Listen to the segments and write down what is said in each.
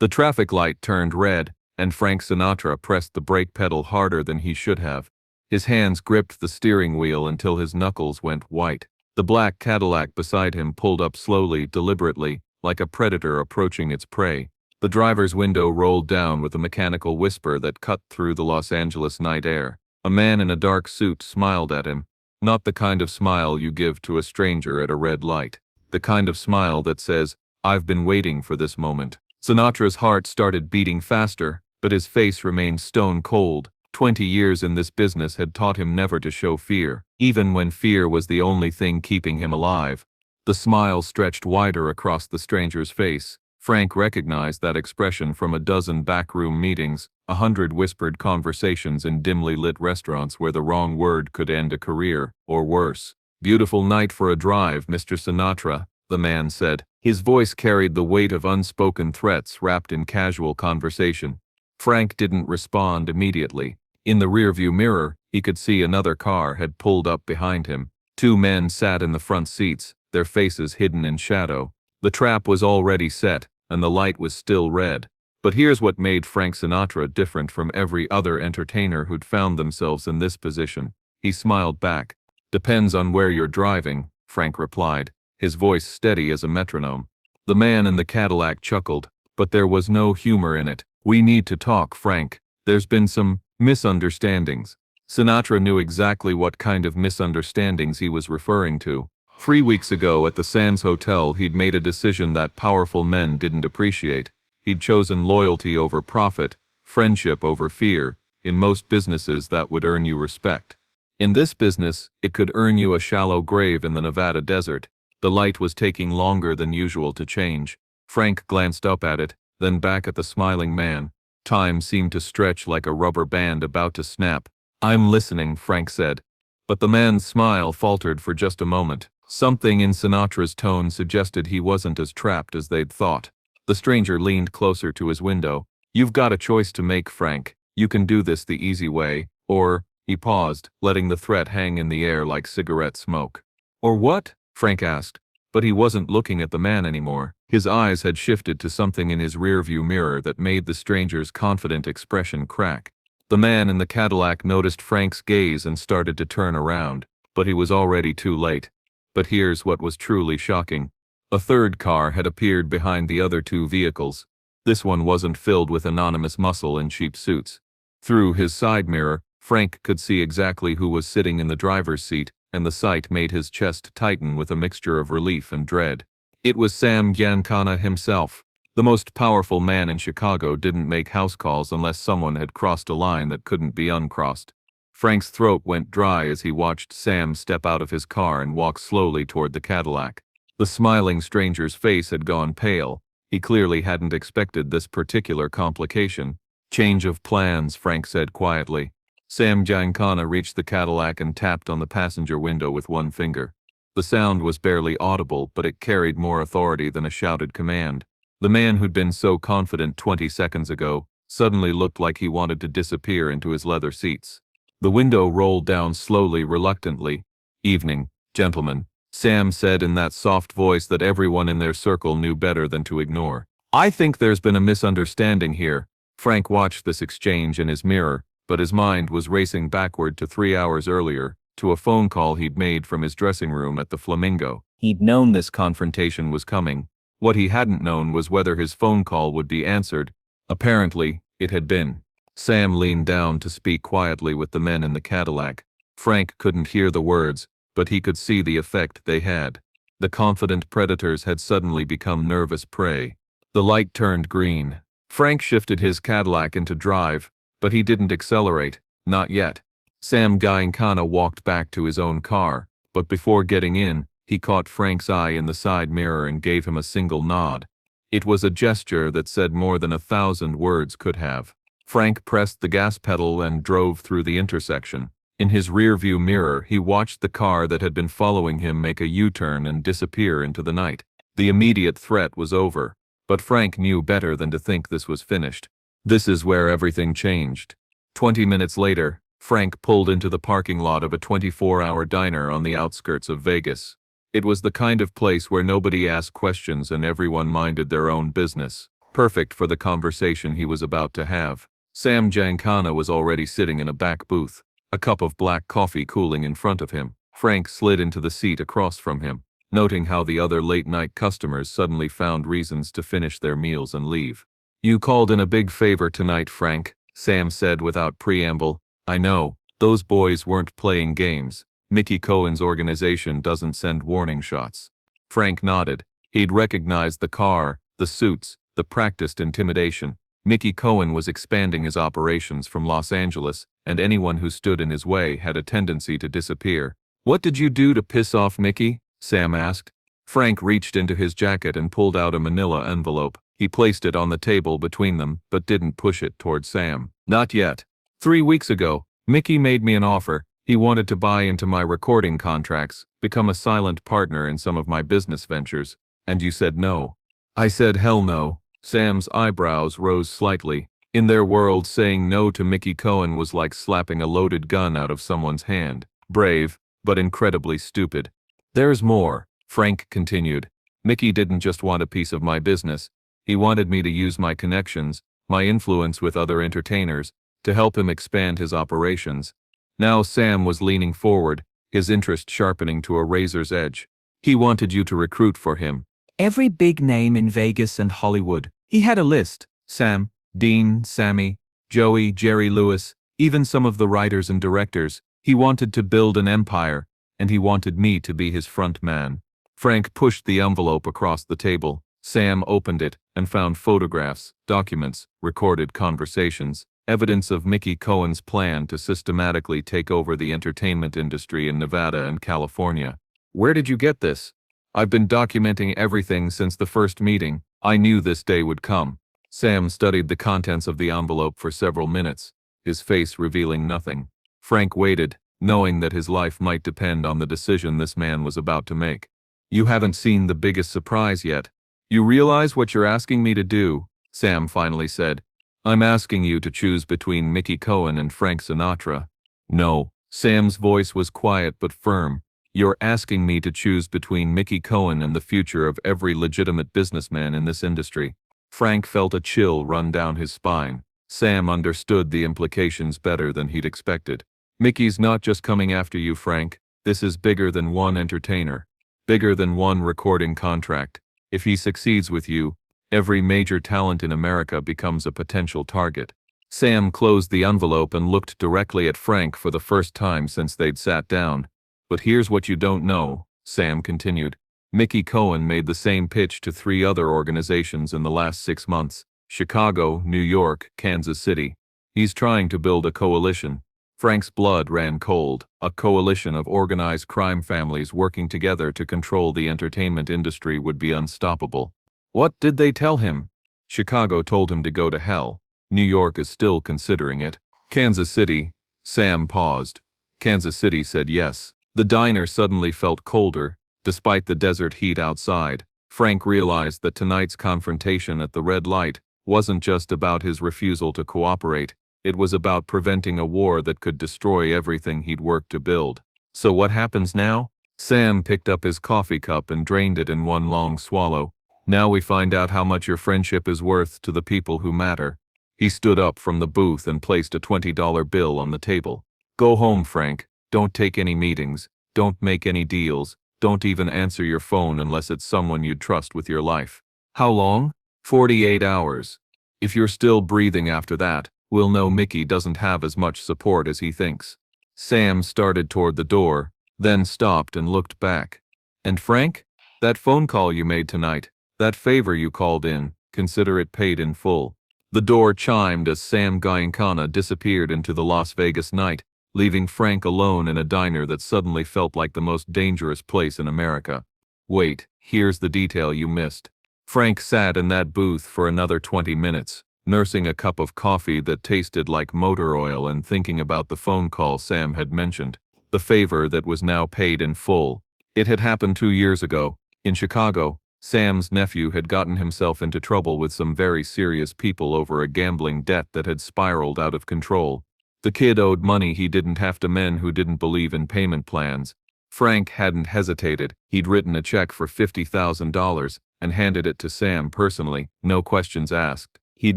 The traffic light turned red, and Frank Sinatra pressed the brake pedal harder than he should have. His hands gripped the steering wheel until his knuckles went white. The black Cadillac beside him pulled up slowly, deliberately, like a predator approaching its prey. The driver's window rolled down with a mechanical whisper that cut through the Los Angeles night air. A man in a dark suit smiled at him. Not the kind of smile you give to a stranger at a red light. The kind of smile that says, "I've been waiting for this moment." Sinatra's heart started beating faster, but his face remained stone cold. 20 years in this business had taught him never to show fear, even when fear was the only thing keeping him alive. The smile stretched wider across the stranger's face. Frank recognized that expression from a dozen backroom meetings, 100 whispered conversations in dimly lit restaurants where the wrong word could end a career, or worse. "Beautiful night for a drive, Mr. Sinatra," the man said. His voice carried the weight of unspoken threats wrapped in casual conversation. Frank didn't respond immediately. In the rearview mirror, he could see another car had pulled up behind him. 2 men sat in the front seats, their faces hidden in shadow. The trap was already set, and the light was still red. But here's what made Frank Sinatra different from every other entertainer who'd found themselves in this position. He smiled back. "Depends on where you're driving," Frank replied, his voice steady as a metronome. The man in the Cadillac chuckled, but there was no humor in it. "We need to talk, Frank. There's been some misunderstandings." Sinatra knew exactly what kind of misunderstandings he was referring to. 3 weeks ago at the Sands Hotel, he'd made a decision that powerful men didn't appreciate. He'd chosen loyalty over profit, friendship over fear. In most businesses, that would earn you respect. In this business, it could earn you a shallow grave in the Nevada desert. The light was taking longer than usual to change. Frank glanced up at it, then back at the smiling man. Time seemed to stretch like a rubber band about to snap. "I'm listening," Frank said. But the man's smile faltered for just a moment. Something in Sinatra's tone suggested he wasn't as trapped as they'd thought. The stranger leaned closer to his window. "You've got a choice to make, Frank. You can do this the easy way, or—" he paused, letting the threat hang in the air like cigarette smoke. "Or what?" Frank asked. But he wasn't looking at the man anymore. His eyes had shifted to something in his rearview mirror that made the stranger's confident expression crack. The man in the Cadillac noticed Frank's gaze and started to turn around, but he was already too late. But here's what was truly shocking. A third car had appeared behind the other 2 vehicles. This one wasn't filled with anonymous muscle in cheap suits. Through his side mirror, Frank could see exactly who was sitting in the driver's seat, and the sight made his chest tighten with a mixture of relief and dread. It was Sam Giancana himself. The most powerful man in Chicago didn't make house calls unless someone had crossed a line that couldn't be uncrossed. Frank's throat went dry as he watched Sam step out of his car and walk slowly toward the Cadillac. The smiling stranger's face had gone pale. He clearly hadn't expected this particular complication. "Change of plans," Frank said quietly. Sam Giancana reached the Cadillac and tapped on the passenger window with one finger. The sound was barely audible, but it carried more authority than a shouted command. The man who'd been so confident 20 seconds ago suddenly looked like he wanted to disappear into his leather seats. The window rolled down slowly, reluctantly. "Evening, gentlemen," Sam said in that soft voice that everyone in their circle knew better than to ignore. "I think there's been a misunderstanding here." Frank watched this exchange in his mirror, but his mind was racing backward to 3 hours earlier, to a phone call he'd made from his dressing room at the Flamingo. He'd known this confrontation was coming. What he hadn't known was whether his phone call would be answered. Apparently, it had been. Sam leaned down to speak quietly with the men in the Cadillac. Frank couldn't hear the words, but he could see the effect they had. The confident predators had suddenly become nervous prey. The light turned green. Frank shifted his Cadillac into drive, but he didn't accelerate, not yet. Sam Giancana walked back to his own car, but before getting in, he caught Frank's eye in the side mirror and gave him a single nod. It was a gesture that said more than 1,000 words could have. Frank pressed the gas pedal and drove through the intersection. In his rearview mirror, he watched the car that had been following him make a U-turn and disappear into the night. The immediate threat was over, but Frank knew better than to think this was finished. This is where everything changed. 20 minutes later, Frank pulled into the parking lot of a 24-hour diner on the outskirts of Vegas. It was the kind of place where nobody asked questions and everyone minded their own business. perfect for the conversation he was about to have. Sam Giancana was already sitting in a back booth, a cup of black coffee cooling in front of him. Frank slid into the seat across from him, noting how the other late-night customers suddenly found reasons to finish their meals and leave. "You called in a big favor tonight, Frank," Sam said without preamble. "I know, those boys weren't playing games. Mickey Cohen's organization doesn't send warning shots." Frank nodded. He'd recognized the car, the suits, the practiced intimidation. Mickey Cohen was expanding his operations from Los Angeles, and anyone who stood in his way had a tendency to disappear. "What did you do to piss off Mickey?" Sam asked. Frank reached into his jacket and pulled out a manila envelope. He placed it on the table between them, but didn't push it toward Sam. "Not yet. 3 weeks ago, Mickey made me an offer. He wanted to buy into my recording contracts, become a silent partner in some of my business ventures. And you said no." "I said hell no." Sam's eyebrows rose slightly. In their world, saying no to Mickey Cohen was like slapping a loaded gun out of someone's hand. Brave, but incredibly stupid. "There's more," Frank continued. "Mickey didn't just want a piece of my business. He wanted me to use my connections, my influence with other entertainers, to help him expand his operations." Now Sam was leaning forward, his interest sharpening to a razor's edge. "He wanted you to recruit for him every big name in Vegas and Hollywood." He had a list: Sam, Dean, Sammy, Joey, Jerry Lewis, even some of the writers and directors. He wanted to build an empire, and he wanted me to be his front man. Frank pushed the envelope across the table. Sam opened it and found photographs, documents, recorded conversations, evidence of Mickey Cohen's plan to systematically take over the entertainment industry in Nevada and California. "Where did you get this?" "I've been documenting everything since the first meeting. I knew this day would come." Sam studied the contents of the envelope for several minutes, his face revealing nothing. Frank waited, knowing that his life might depend on the decision this man was about to make. "You haven't seen the biggest surprise yet. You realize what you're asking me to do?" Sam finally said. "I'm asking you to choose between Mickey Cohen and Frank Sinatra." "No." Sam's voice was quiet but firm. "You're asking me to choose between Mickey Cohen and the future of every legitimate businessman in this industry." Frank felt a chill run down his spine. Sam understood the implications better than he'd expected. "Mickey's not just coming after you, Frank. This is bigger than one entertainer. Bigger than one recording contract. If he succeeds with you, every major talent in America becomes a potential target." Sam closed the envelope and looked directly at Frank for the first time since they'd sat down. "But here's what you don't know," Sam continued. "Mickey Cohen made the same pitch to 3 other organizations in the last 6 months: Chicago, New York, Kansas City. He's trying to build a coalition." Frank's blood ran cold. A coalition of organized crime families working together to control the entertainment industry would be unstoppable. "What did they tell him?" "Chicago told him to go to hell. New York is still considering it. Kansas City." Sam paused. "Kansas City said yes." The diner suddenly felt colder, despite the desert heat outside. Frank realized that tonight's confrontation at the red light wasn't just about his refusal to cooperate. It was about preventing a war that could destroy everything he'd worked to build. "So what happens now?" Sam picked up his coffee cup and drained it in one long swallow. "Now we find out how much your friendship is worth to the people who matter." He stood up from the booth and placed a $20 bill on the table. "Go home, Frank. Don't take any meetings. Don't make any deals. Don't even answer your phone unless it's someone you'd trust with your life." "How long?" 48 hours. If you're still breathing after that, we'll know Mickey doesn't have as much support as he thinks." Sam started toward the door, then stopped and looked back. "And Frank? That phone call you made tonight, that favor you called in, consider it paid in full." The door chimed as Sam Giancana disappeared into the Las Vegas night, leaving Frank alone in a diner that suddenly felt like the most dangerous place in America. "Wait, here's the detail you missed." Frank sat in that booth for another 20 minutes, nursing a cup of coffee that tasted like motor oil and thinking about the phone call Sam had mentioned, the favor that was now paid in full. It had happened 2 years ago. In Chicago, Sam's nephew had gotten himself into trouble with some very serious people over a gambling debt that had spiraled out of control. The kid owed money he didn't have to men who didn't believe in payment plans. Frank hadn't hesitated. He'd written a check for $50,000 and handed it to Sam personally, no questions asked. He'd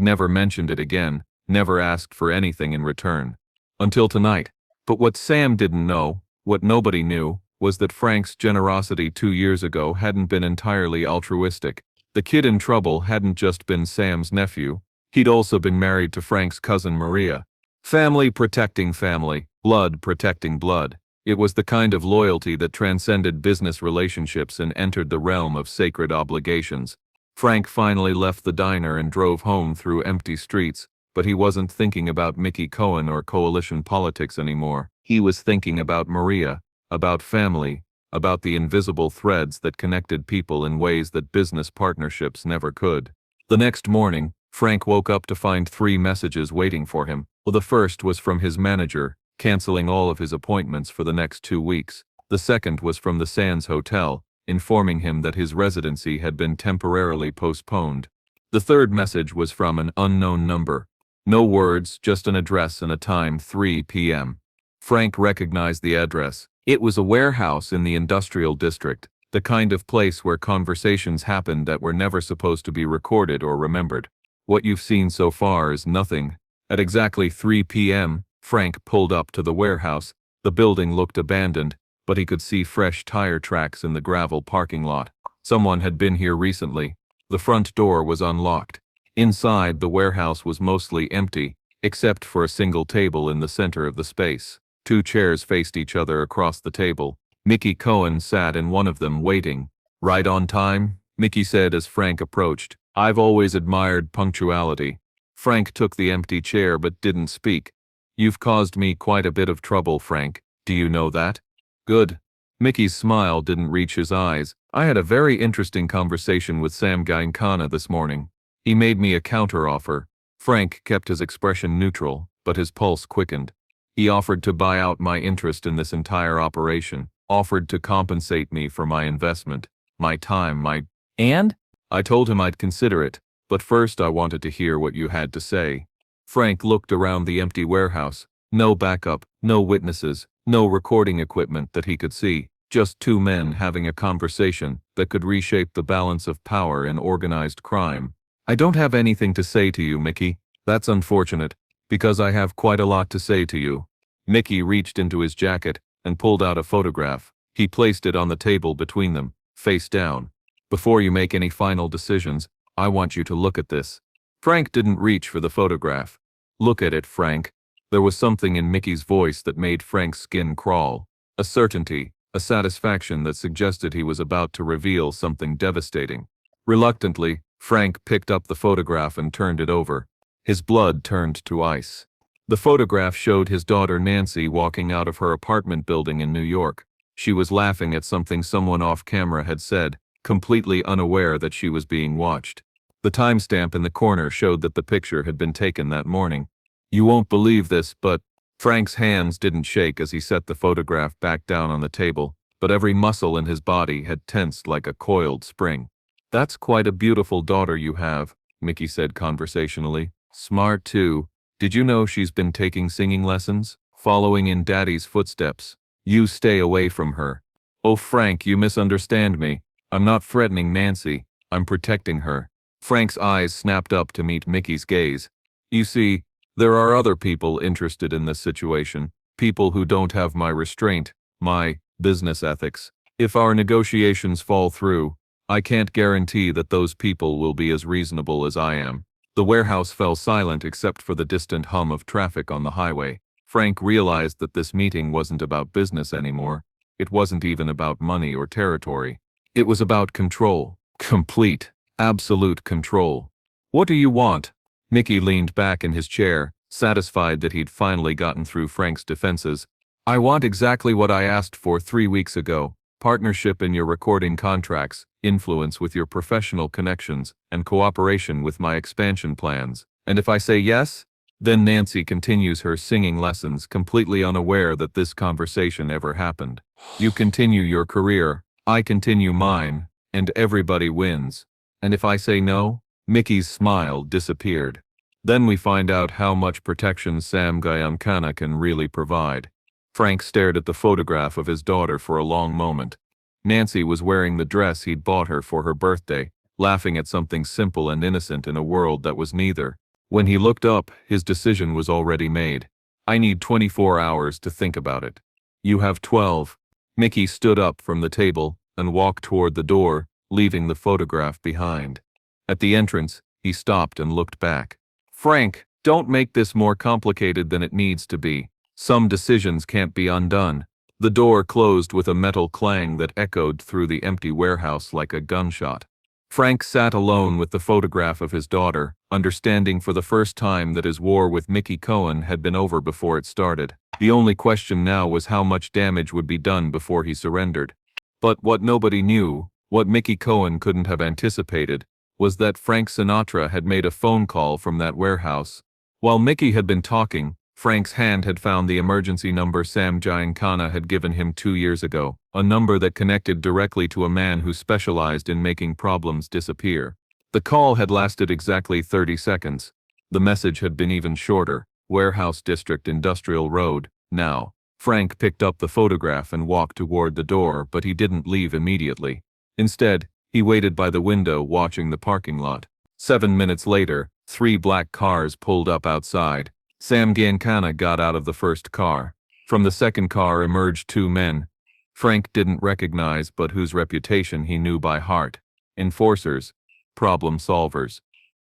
never mentioned it again, never asked for anything in return. Until tonight. But what Sam didn't know, what nobody knew, was that Frank's generosity 2 years ago hadn't been entirely altruistic. The kid in trouble hadn't just been Sam's nephew. He'd also been married to Frank's cousin Maria. Family protecting family, blood protecting blood. It was the kind of loyalty that transcended business relationships and entered the realm of sacred obligations. Frank finally left the diner and drove home through empty streets, but he wasn't thinking about Mickey Cohen or coalition politics anymore. He was thinking about Maria, about family, about the invisible threads that connected people in ways that business partnerships never could. The next morning, Frank woke up to find 3 messages waiting for him. The first was from his manager, canceling all of his appointments for the next 2 weeks. The second was from the Sands Hotel, informing him that his residency had been temporarily postponed. The third message was from an unknown number. No words, just an address and a time, 3 p.m. Frank recognized the address. It was a warehouse in the industrial district, the kind of place where conversations happened that were never supposed to be recorded or remembered. What you've seen so far is nothing. At exactly 3 p.m., Frank pulled up to the warehouse. The building looked abandoned, but he could see fresh tire tracks in the gravel parking lot. Someone had been here recently. The front door was unlocked. Inside, the warehouse was mostly empty, except for a single table in the center of the space. 2 chairs faced each other across the table. Mickey Cohen sat in one of them, waiting. "Right on time?" Mickey said as Frank approached. "I've always admired punctuality." Frank took the empty chair but didn't speak. "You've caused me quite a bit of trouble, Frank. Do you know that?" "Good." Mickey's smile didn't reach his eyes. "I had a very interesting conversation with Sam Gainkana this morning. He made me a counteroffer." Frank kept his expression neutral, but his pulse quickened. "He offered to buy out my interest in this entire operation, offered to compensate me for my investment, my time, my—" "And?" "I told him I'd consider it, but first I wanted to hear what you had to say." Frank looked around the empty warehouse. No backup, no witnesses, no recording equipment that he could see. Just 2 men having a conversation that could reshape the balance of power in organized crime. "I don't have anything to say to you, Mickey. That's unfortunate, because I have quite a lot to say to you." Mickey reached into his jacket and pulled out a photograph. He placed it on the table between them, face down. "Before you make any final decisions, I want you to look at this." Frank didn't reach for the photograph. "Look at it, Frank." There was something in Mickey's voice that made Frank's skin crawl. A certainty, a satisfaction that suggested he was about to reveal something devastating. Reluctantly, Frank picked up the photograph and turned it over. His blood turned to ice. The photograph showed his daughter Nancy walking out of her apartment building in New York. She was laughing at something someone off camera had said, completely unaware that she was being watched. The timestamp in the corner showed that the picture had been taken that morning. "You won't believe this, but—" Frank's hands didn't shake as he set the photograph back down on the table, but every muscle in his body had tensed like a coiled spring. "That's quite a beautiful daughter you have," Mickey said conversationally. "Smart too. Did you know she's been taking singing lessons? Following in Daddy's footsteps. You stay away from her." "Oh, Frank, you misunderstand me. I'm not threatening Nancy. I'm protecting her." Frank's eyes snapped up to meet Mickey's gaze. "You see, there are other people interested in this situation, people who don't have my restraint, my business ethics. If our negotiations fall through, I can't guarantee that those people will be as reasonable as I am." The warehouse fell silent except for the distant hum of traffic on the highway. Frank realized that this meeting wasn't about business anymore. It wasn't even about money or territory. It was about control. Complete, absolute control. "What do you want?" Mickey leaned back in his chair, satisfied that he'd finally gotten through Frank's defenses. "I want exactly what I asked for 3 weeks ago. Partnership in your recording contracts, influence with your professional connections, and cooperation with my expansion plans. And if I say yes, then Nancy continues her singing lessons completely unaware that this conversation ever happened. You continue your career, I continue mine, and everybody wins. And if I say no?" Mickey's smile disappeared. "Then we find out how much protection Sam Gaiankana can really provide." Frank stared at the photograph of his daughter for a long moment. Nancy was wearing the dress he'd bought her for her birthday, laughing at something simple and innocent in a world that was neither. When he looked up, his decision was already made. I need 24 hours to think about it. You have 12. Mickey stood up from the table and walked toward the door, leaving the photograph behind. At the entrance, he stopped and looked back. Frank, don't make this more complicated than it needs to be. Some decisions can't be undone. The door closed with a metal clang that echoed through the empty warehouse like a gunshot. Frank sat alone with the photograph of his daughter, understanding for the first time that his war with Mickey Cohen had been over before it started. The only question now was how much damage would be done before he surrendered. But what nobody knew, what Mickey Cohen couldn't have anticipated, was that Frank Sinatra had made a phone call from that warehouse. While Mickey had been talking, Frank's hand had found the emergency number Sam Giancana had given him 2 years ago, a number that connected directly to a man who specialized in making problems disappear. The call had lasted exactly 30 seconds. The message had been even shorter: Warehouse District Industrial Road, now. Frank picked up the photograph and walked toward the door, but he didn't leave immediately. Instead, he waited by the window watching the parking lot. 7 minutes later, 3 black cars pulled up outside. Sam Giancana got out of the first car. From the second car emerged 2 men Frank didn't recognize but whose reputation he knew by heart. Enforcers, problem solvers.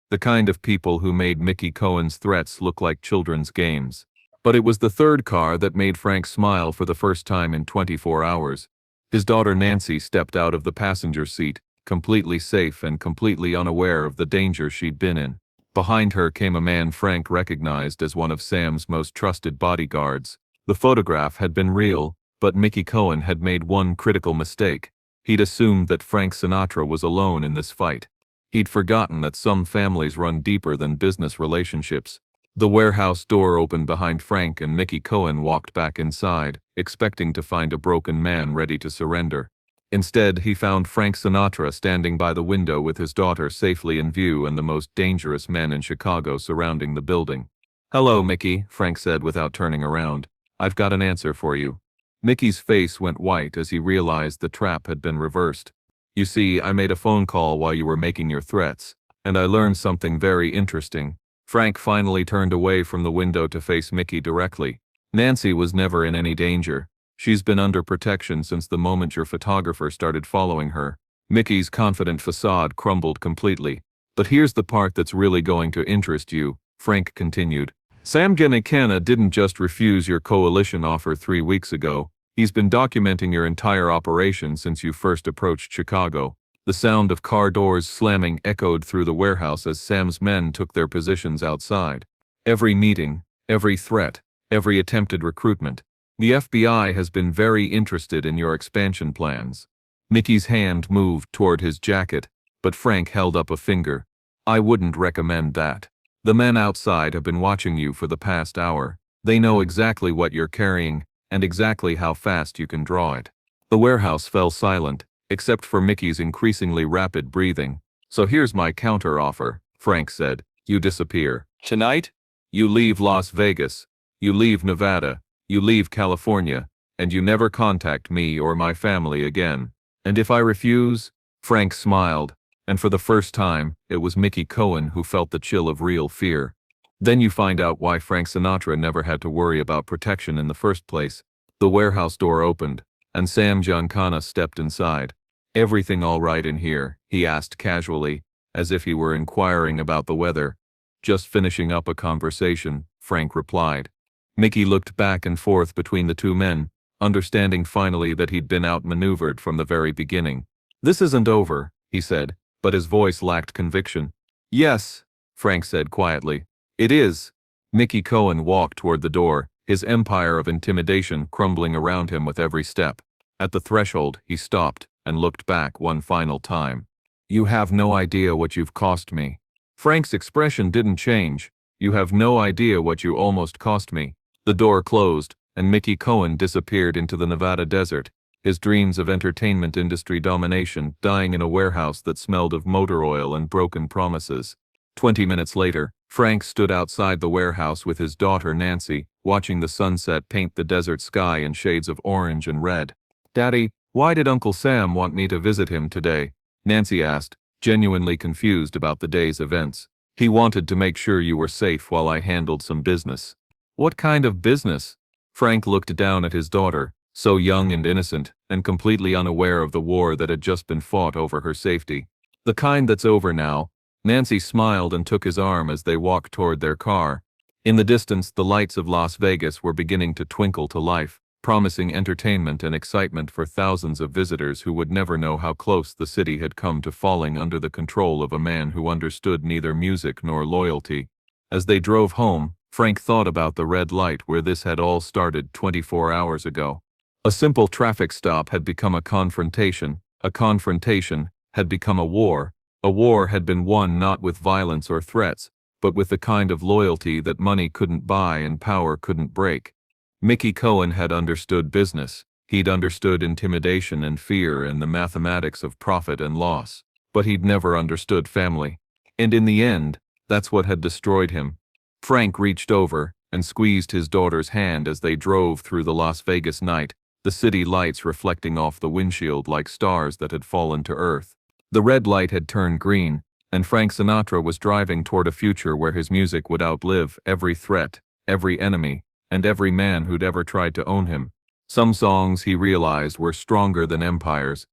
The kind of people who made Mickey Cohen's threats look like children's games. But it was the third car that made Frank smile for the first time in 24 hours. His daughter Nancy stepped out of the passenger seat, completely safe and completely unaware of the danger she'd been in. Behind her came a man Frank recognized as one of Sam's most trusted bodyguards. The photograph had been real, but Mickey Cohen had made one critical mistake. He'd assumed that Frank Sinatra was alone in this fight. He'd forgotten that some families run deeper than business relationships. The warehouse door opened behind Frank and Mickey Cohen walked back inside, expecting to find a broken man ready to surrender. Instead, he found Frank Sinatra standing by the window with his daughter safely in view and the most dangerous men in Chicago surrounding the building. "Hello, Mickey," Frank said without turning around. "I've got an answer for you." Mickey's face went white as he realized the trap had been reversed. "You see, I made a phone call while you were making your threats, and I learned something very interesting." Frank finally turned away from the window to face Mickey directly. "Nancy was never in any danger. She's been under protection since the moment your photographer started following her." Mickey's confident facade crumbled completely. "But here's the part that's really going to interest you," Frank continued. "Sam Giancana didn't just refuse your coalition offer 3 weeks ago. He's been documenting your entire operation since you first approached Chicago." The sound of car doors slamming echoed through the warehouse as Sam's men took their positions outside. "Every meeting, every threat, every attempted recruitment. The FBI has been very interested in your expansion plans." Mickey's hand moved toward his jacket, but Frank held up a finger. "I wouldn't recommend that. The men outside have been watching you for the past hour. They know exactly what you're carrying, and exactly how fast you can draw it." The warehouse fell silent, except for Mickey's increasingly rapid breathing. "So here's my counter-offer," Frank said. "You disappear. Tonight, you leave Las Vegas. You leave Nevada. You leave California, and you never contact me or my family again. And if I refuse?" Frank smiled, and for the first time, it was Mickey Cohen who felt the chill of real fear. Then you find out why Frank Sinatra never had to worry about protection in the first place. The warehouse door opened, and Sam Giancana stepped inside. "Everything all right in here?" he asked casually, as if he were inquiring about the weather. "Just finishing up a conversation," Frank replied. Mickey looked back and forth between the 2 men, understanding finally that he'd been outmaneuvered from the very beginning. "This isn't over," he said, but his voice lacked conviction. "Yes," Frank said quietly. "It is." Mickey Cohen walked toward the door, his empire of intimidation crumbling around him with every step. At the threshold, he stopped and looked back one final time. "You have no idea what you've cost me." Frank's expression didn't change. "You have no idea what you almost cost me." The door closed, and Mickey Cohen disappeared into the Nevada desert, his dreams of entertainment industry domination dying in a warehouse that smelled of motor oil and broken promises. 20 minutes later, Frank stood outside the warehouse with his daughter Nancy, watching the sunset paint the desert sky in shades of orange and red. "Daddy, why did Uncle Sam want me to visit him today?" Nancy asked, genuinely confused about the day's events. "He wanted to make sure you were safe while I handled some business." "What kind of business?" Frank looked down at his daughter, so young and innocent, and completely unaware of the war that had just been fought over her safety. "The kind that's over now." Nancy smiled and took his arm as they walked toward their car. In the distance, the lights of Las Vegas were beginning to twinkle to life, promising entertainment and excitement for thousands of visitors who would never know how close the city had come to falling under the control of a man who understood neither music nor loyalty. As they drove home, Frank thought about the red light where this had all started 24 hours ago. A simple traffic stop had become a confrontation had become a war had been won not with violence or threats, but with the kind of loyalty that money couldn't buy and power couldn't break. Mickey Cohen had understood business. He'd understood intimidation and fear and the mathematics of profit and loss. But he'd never understood family. And in the end, that's what had destroyed him. Frank reached over and squeezed his daughter's hand as they drove through the Las Vegas night, the city lights reflecting off the windshield like stars that had fallen to earth. The red light had turned green, and Frank Sinatra was driving toward a future where his music would outlive every threat, every enemy, and every man who'd ever tried to own him. Some songs, he realized, were stronger than empires,